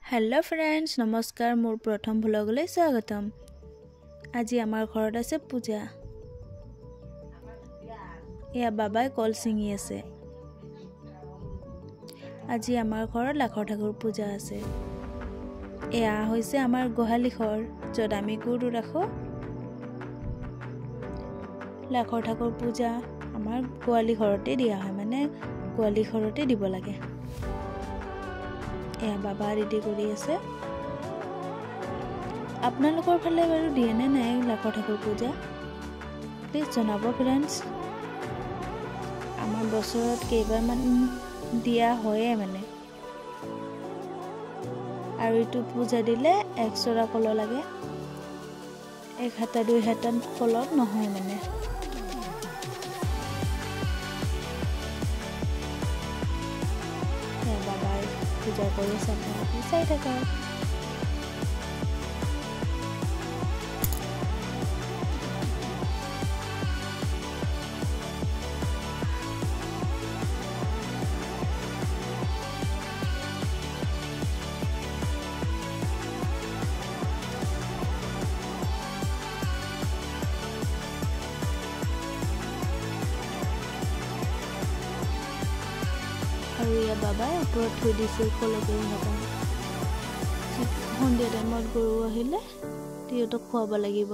Hello friends नमस्कार मोर प्रथम भ्लगले स्वागतम। आज आमार घरत आछे पूजा। या बाबाई कल सिंगी आछे। आज आमार घरत लाखर ठाकुर पूजा आछे। एया होइसे आमार गोहाली घर जत आमी गरु राखो। लाखर ठाकुर पूजा आमार गोहाली घरते दिया है, माने गोहाली घरते दिब लागे। एया बाबा रेडी करि आछे। आपनालोकर फाले बारु दिए ने नाय लाखर ठाकुर पूजा प्लिज जनाबो फ्रेंड्स। आमार बछरत केइबार मान दिया होये माने आरु इटु पूजा दिले 100 कल लागे। एक हाता दुई हाता कलत নহয় माने। पूजा কৰি চাই থাকা। बाबा ऊपर थৈ दिছে কলকে হতা সন্ধিয়া টাইমত গৰু আহিলে তিয়টো খুৱাব লাগিব।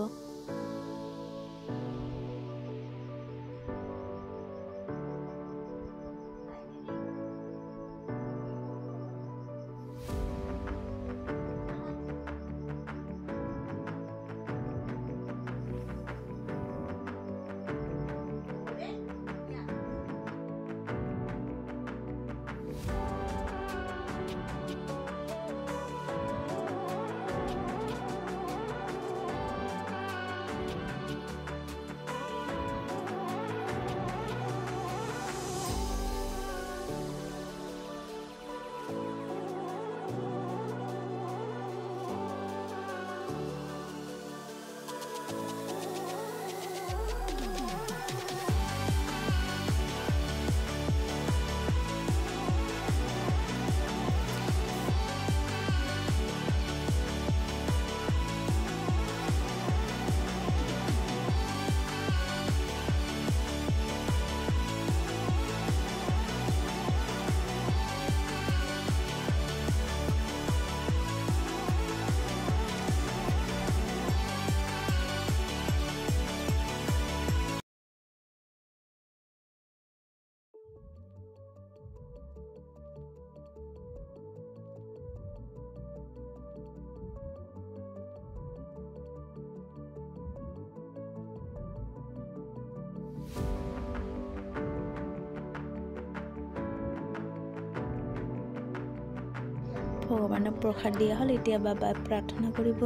भगवान प्रसाद दिया हल। इतना बाबा प्रार्थना करिब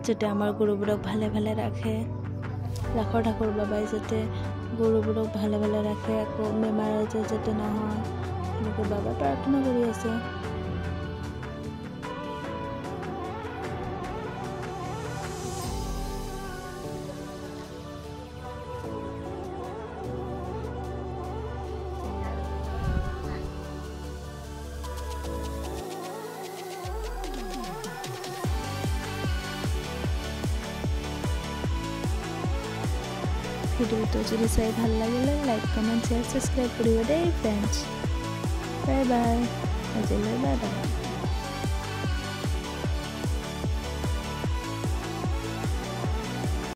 जाते आमार गरुबोरक भाले भाले राखे। लाखर ठाकुर बाबाई जाते गरुबोरक भाले भाले राखे, आको बेमार आजार जाते नहय बाबा प्रार्थना करि आछे। ভিডিওটো যদি চাই ভাল লাগিলে লাইক কমেন্ট শেয়ার সাবস্ক্রাইব কৰিব দেই ফ্ৰেন্ডছ। Bye bye. আজিলৈ বাই বাই।